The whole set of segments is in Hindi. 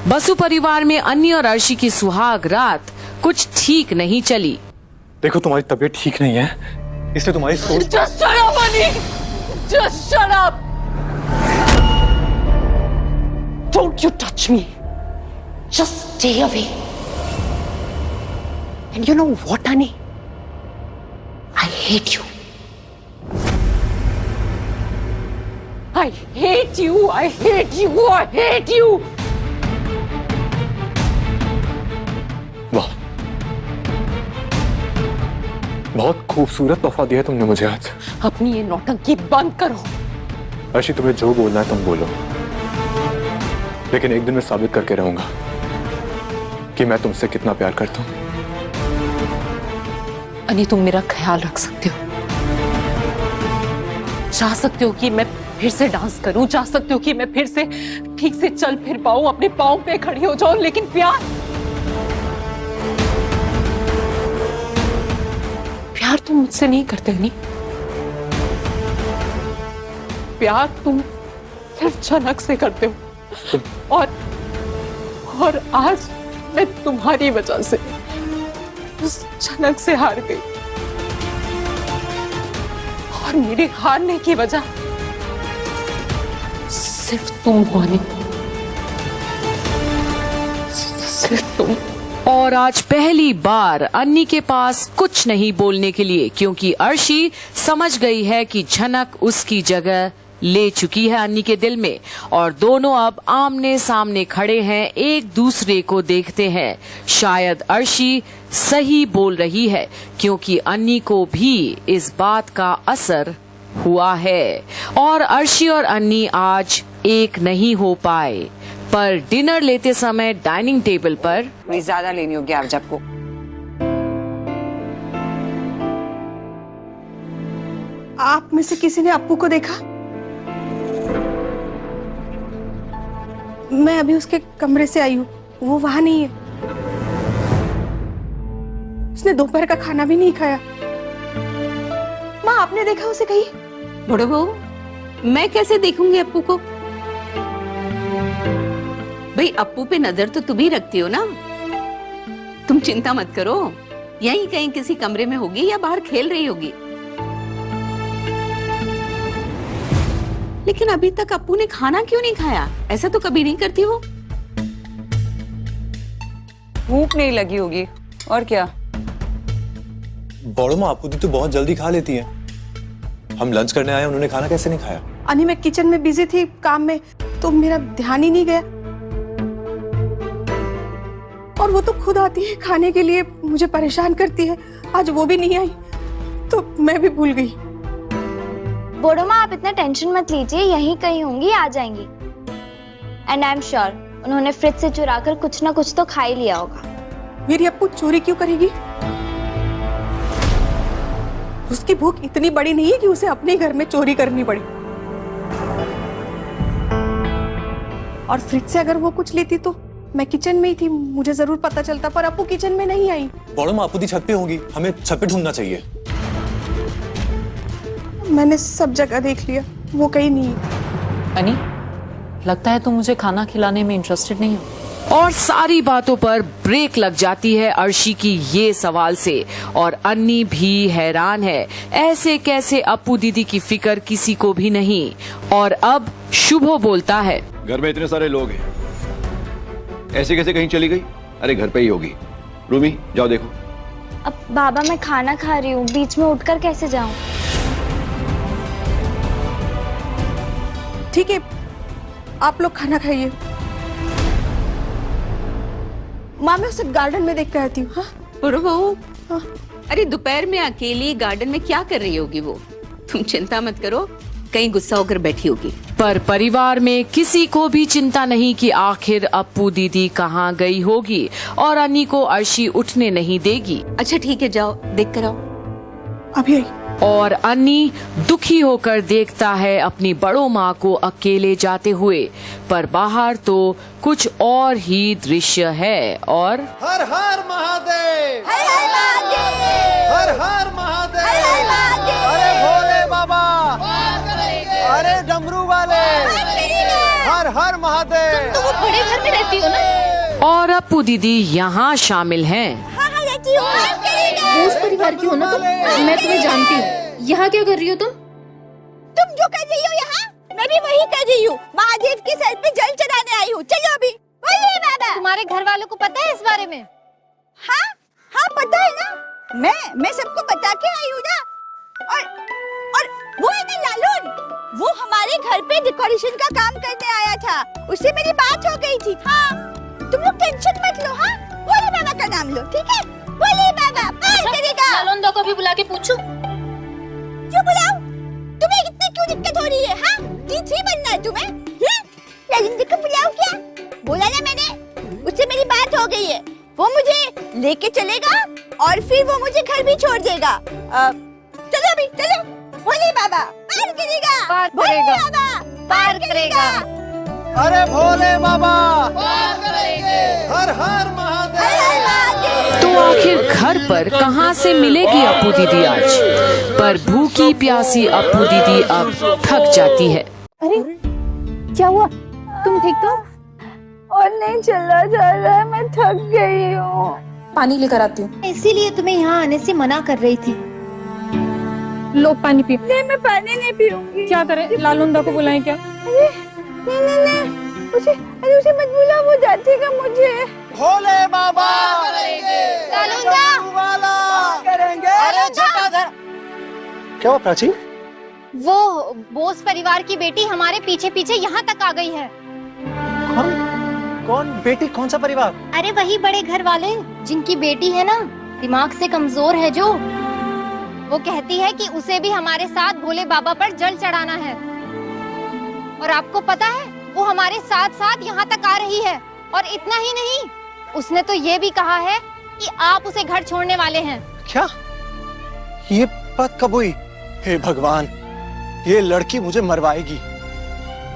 बसु परिवार में अन्नी और अर्शी की सुहाग रात कुछ ठीक नहीं चली। देखो तुम्हारी तबीयत ठीक नहीं है, इसलिए तुम्हारी सोच। Just shut up, Annie! Just shut up! Don't you touch me! Just stay away. And you know what, Annie? I hate you. I hate you! I hate you! I hate you! वाह, बहुत खूबसूरत तोहफा दिया तुमने मुझे आज। अपनी ये नौटंकी बंद करो। अर्शी, तुम्हें जो बोलना है तुम बोलो, लेकिन एक दिन मैं साबित करके रहूंगा कि मैं तुमसे कितना प्यार करता हूं। अनी, तुम मेरा ख्याल रख सकते हो, चाह सकते हो कि मैं फिर से डांस करूं, चाह सकते हो कि मैं फिर से ठीक से चल फिर पाऊं, अपने पांव पे खड़ी हो जाऊं, लेकिन प्यार तुम मुझसे नहीं करते नहीं। प्यार तुम सिर्फ झनक से करते हो, और आज मैं तुम्हारी वजह से उस झनक से हार गई, और मेरे हारने की वजह सिर्फ तुम हो नहीं, सिर्फ तुम। और आज पहली बार अन्नी के पास कुछ नहीं बोलने के लिए, क्योंकि अर्शी समझ गई है कि झनक उसकी जगह ले चुकी है अन्नी के दिल में, और दोनों अब आमने सामने खड़े हैं, एक दूसरे को देखते हैं। शायद अर्शी सही बोल रही है, क्योंकि अन्नी को भी इस बात का असर हुआ है, और अर्शी और अन्नी आज एक नहीं हो पाए। पर डिनर लेते समय डाइनिंग टेबल पर थोड़ी ज्यादा लेनी होगी आप सबको। आप में से किसी ने अप्पू को देखा? मैं अभी उसके कमरे से आई हूँ, वो वहां नहीं है। उसने दोपहर का खाना भी नहीं खाया। माँ, आपने देखा उसे कहीं? बड़ो बहू, मैं कैसे देखूंगी अप्पू को? भाई, अप्पू पे नजर तो तुम ही रखती हो ना। तुम चिंता मत करो, यहीं कहीं किसी कमरे में होगी या बाहर खेल रही होगी। लेकिन अभी तक अप्पू ने खाना क्यों नहीं खाया? ऐसा तो कभी नहीं करती वो। भूख नहीं लगी होगी, और क्या। बड़ो माँ, आपू दी तो बहुत जल्दी खा लेती है। हम लंच करने आए, उन्होंने खाना कैसे नहीं खाया? अनि, मैं किचन में बिजी थी काम में, तो मेरा ध्यान ही नहीं गया। और वो तो खुद आती है खाने के लिए, मुझे परेशान करती है। आज वो भी नहीं आई, तो मैं भी भूल गई। बड़ो माँ, आप इतना टेंशन मत लीजिए, यहीं कहीं होंगी, आ जाएंगी। एंड आई एम श्योर उन्होंने फ्रिज से चुरा कर कुछ ना कुछ तो खा ही लिया होगा। मेरी अप्पू चोरी क्यों करेगी? उसकी भूख इतनी बड़ी नहीं है कि उसे अपने घर में चोरी करनी पड़े। और फ्रिज से अगर वो कुछ लेती तो मैं किचन में ही थी, मुझे जरूर पता चलता, पर अप्पू किचन में नहीं आई। बड़ो माँ, आपू दी छत पे होगी, हमें छत पे ढूंढना चाहिए। मैंने सब जगह देख लिया, वो कहीं नहीं। अनी, लगता है तुम मुझे खाना खिलाने में इंटरेस्टेड नहीं हो। और सारी बातों पर ब्रेक लग जाती है अर्शी की ये सवाल से, और अन्नी भी हैरान है, ऐसे कैसे अप्पू दीदी की फिक्र किसी को भी नहीं। और अब शुभो बोलता है, घर में इतने सारे लोग हैं, ऐसे कैसे कहीं चली गई? अरे घर पे ही होगी। रूमी, जाओ देखो। अब बाबा, मैं खाना खा रही हूँ, बीच में उठकर कैसे जाऊँ? ठीक है, आप लोग खाना खाइए। माँ, मैं उसे गार्डन में देख कर आती हूँ। हाँ बड़ो बहू, हाँ। अरे दोपहर में अकेली गार्डन में क्या कर रही होगी वो? तुम चिंता मत करो, कहीं गुस्सा होकर बैठी होगी। पर परिवार में किसी को भी चिंता नहीं कि आखिर अप्पू दीदी कहाँ गई होगी, और अन्नी को अर्शी उठने नहीं देगी। अच्छा ठीक है, जाओ देख कर आओ। अभी आई। और अन्नी दुखी होकर देखता है अपनी बड़ो माँ को अकेले जाते हुए, पर बाहर तो कुछ और ही दृश्य है। और हर हर महादेव, हर हर महादेव, हर हर महादेव, अरे भोले बाबा, अरे डमरू वाले, हर हर महादेव। तुम तो वो बड़े घर में रहती हो ना? और अप्पू दीदी यहाँ शामिल हैं। उस परिवार की हो ना तुम, मैं तुम्हें जानती हूँ। यहाँ क्या कर रही हो तुम जो कर रही हो यहाँ, मैं भी वही कर रही हूँ। महादेव के सर पे जल चढ़ाने आई हूँ। चलो अभी। बोलिए बाबा। तुम्हारे घर वालों को पता है इस बारे में? हाँ हाँ पता है ना। मैं सबको बता के आई हूँ ना। और वो है ना लालून, वो हमारे घर पे डेकोरेशन का काम करने आया था। उससे मेरी बात हो गई थी। हाँ तुम लोग टेंशन मत लो। हाँ बोले बाबा का नाम लो, ठीक है? बोले बाबा पार करेगा। लालून को भी बुला के पूछो। क्यों बुलाऊं? तुम्हें इतनी क्यों दिक्कत हो रही है? हाँ D3 बनना है तुम्हें? लालून को बुलाऊं क्या? बोला ना मैंने, उससे मेरी बात हो गई है। वो मुझे लेके चलेगा और फिर वो मुझे घर भी छोड़ देगा। चलो अभी चलो। बोले बाबा पार करेगा। पार करेगा। बाबा पार करेगा। अरे भोले बाबा पार करेंगे। हर हर महादेव। तो आखिर घर पर कहाँ से मिलेगी अप्पू दीदी आज? पर भूखी प्यासी अप्पू दीदी अब थक जाती है। अरे क्या हुआ, तुम ठीक तो? और नहीं चला जा रहा है, मैं थक गई हूँ। पानी लेकर आती हूँ। इसीलिए तुम्हें यहाँ आने से मना कर रही थी। लो पानी पी। नहीं मैं पानी नहीं पीऊंगी। क्या करें, लालूंदा को बुलाएं क्या? नहीं उसे मत बुला, वो जातेगा मुझे। भोले बाबा करेंगे। क्या हुआ प्राची? वो बोस परिवार की बेटी हमारे पीछे पीछे यहाँ तक आ गई है। कौन बेटी? कौन सा परिवार? अरे वही बड़े घर वाले जिनकी बेटी है ना, दिमाग से कमजोर है जो। वो कहती है कि उसे भी हमारे साथ भोले बाबा पर जल चढ़ाना है। और आपको पता है वो हमारे साथ साथ यहाँ तक आ रही है। और इतना ही नहीं, उसने तो ये भी कहा है कि आप उसे घर छोड़ने वाले हैं। क्या? ये बात कब हुई? हे भगवान, ये लड़की मुझे मरवाएगी।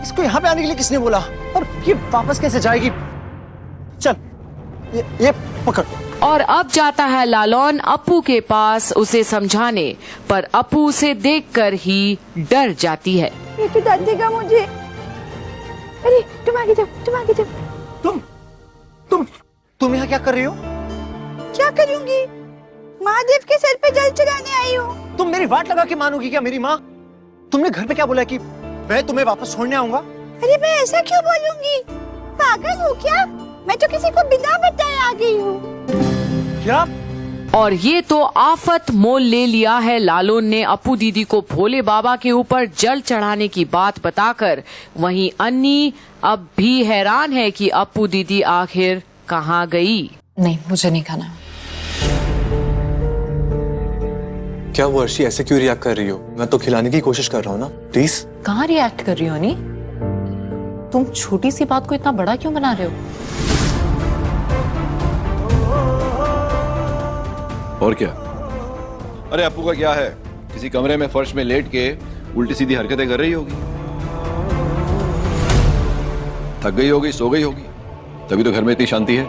इसको यहाँ पे आने के लिए किसने बोला? और ये वापस कैसे जाएगी? चल ये पकड़। और अब जाता है लालौन अप्पू के पास उसे समझाने, पर अप्पू उसे देखकर ही डर जाती है। ये तो डांटेगा मुझे। अरे तुम आगे जाओ। तुम यहाँ क्या कर रही हो? क्या करूंगी? महादेव के सर पे जल चढ़ाने आई हूँ। तुम मेरी वाट लगा के मानोगी क्या मेरी माँ? तुमने घर पे क्या बोला कि मैं तुम्हें वापस छोड़ने आऊंगा? अरे मैं ऐसा क्यों बोलूंगी? पागल हो क्या? मैं तो किसी को बिना बताए आ गई हूँ। क्या? और ये तो आफत मोल ले लिया है लालून ने अप्पू दीदी को भोले बाबा के ऊपर जल चढ़ाने की बात बताकर। वहीं अन्नी अब भी हैरान है कि अप्पू दीदी आखिर कहाँ गई। नहीं, मुझे नहीं खाना। क्या हुआ अर्शी, ऐसे क्यों रिएक्ट कर रही हो? मैं तो खिलाने की कोशिश कर रहा हूँ ना, प्लीज। कहाँ रिएक्ट कर रही हो नी? तुम छोटी सी बात को इतना बड़ा क्यों बना रहे हो? और क्या? अरे अप्पू का क्या है, किसी कमरे में फर्श में लेट के उल्टी सीधी हरकतें कर रही होगी। थक गई होगी, सो गई होगी, तभी तो घर में इतनी शांति है।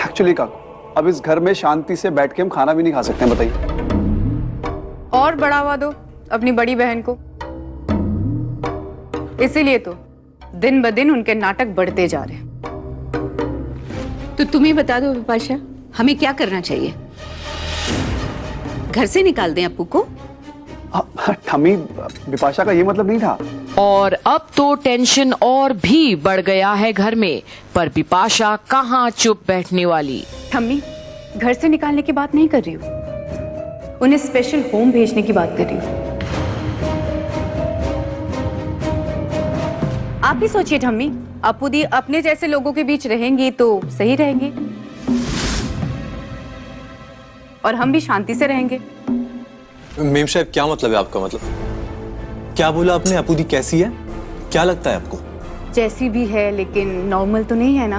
एक्चुअली काकू, अब इस घर में शांति से बैठ के हम खाना भी नहीं खा सकते हैं, बताइए। और बढ़ावा दो अपनी बड़ी बहन को। इसीलिए तो दिन ब दिन उनके नाटक बढ़ते जा रहे हैं। तो तुम ही बता दो विपाशा, हमें क्या करना चाहिए? घर से निकाल दें अप्पू को? ठम्मी, विपाशा का ये मतलब नहीं था। और अब तो टेंशन और भी बढ़ गया है घर में, पर बिपाशा कहाँ चुप बैठने वाली। ठम्मी, घर से निकालने की बात नहीं कर रही हूँ, उन्हें स्पेशल होम भेजने की बात कर रही हूँ। आप भी सोचिए ठम्मी, अप्पू दी अपने जैसे लोगों के बीच रहेंगी तो सही रहेंगे और हम भी शांति से रहेंगे। मेम साहब, क्या मतलब है आपका? मतलब क्या बोला आपने? अप्पू दी कैसी है? क्या लगता है आपको? जैसी भी है, लेकिन नॉर्मल तो नहीं है ना,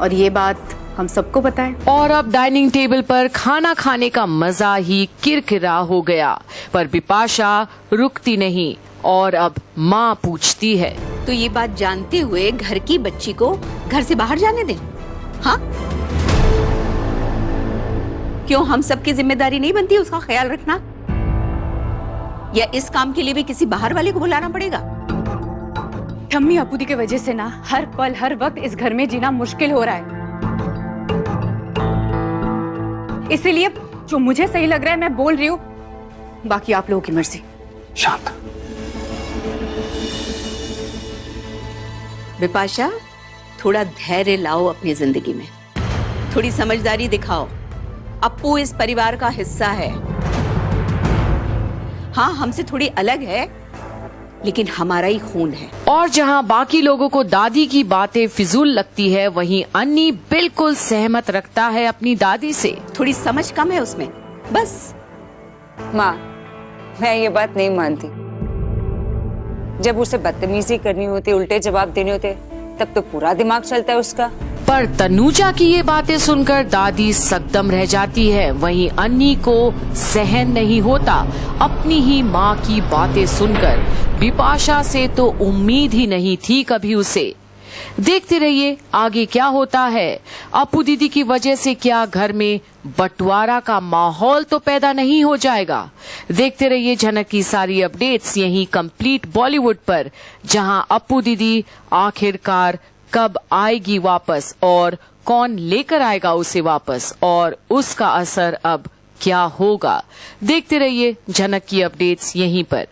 और ये बात हम सबको पता है। और अब डाइनिंग टेबल पर खाना खाने का मजा ही किरकिरा हो गया, पर बिपाशा रुकती नहीं और अब माँ पूछती है। तो ये बात जानते हुए घर की बच्ची को घर से बाहर जाने दें? हाँ, क्यों हम सबकी जिम्मेदारी नहीं बनती उसका ख्याल रखना? या इस काम के लिए भी किसी बाहर वाले को बुलाना पड़ेगा? ठम्मी अपूदी की वजह से ना हर पल हर वक्त इस घर में जीना मुश्किल हो रहा है। इसीलिए जो मुझे सही लग रहा है मैं बोल रही हूँ, बाकी आप लोगों की मर्जी। शांत। विपाशा, थोड़ा धैर्य लाओ अपनी जिंदगी में, थोड़ी समझदारी दिखाओ। अप्पू इस परिवार का हिस्सा है। हाँ, हमसे थोड़ी अलग है, लेकिन हमारा ही खून है। और जहां बाकी लोगों को दादी की बातें फिजूल लगती है, वहीं अन्नी बिल्कुल सहमत रखता है अपनी दादी से। थोड़ी समझ कम है उसमें, बस। माँ, मैं ये बात नहीं मानती। जब उसे बदतमीजी करनी होती, उल्टे जवाब देने होते, तब तो पूरा दिमाग चलता है उसका। पर तनुजा की ये बातें सुनकर दादी सकदम रह जाती है। वहीं अन्नी को सहन नहीं होता अपनी ही माँ की बातें सुनकर। बिपाशा से तो उम्मीद ही नहीं थी कभी उसे। देखते रहिए आगे क्या होता है। अप्पू दीदी की वजह से क्या घर में बंटवारा का माहौल तो पैदा नहीं हो जाएगा। देखते रहिए झनक की सारी अपडेट्स यहीं कंप्लीट बॉलीवुड पर, जहां अप्पू दीदी आखिरकार कब आएगी वापस और कौन लेकर आएगा उसे वापस, और उसका असर अब क्या होगा। देखते रहिए झनक की अपडेट्स यहीं पर।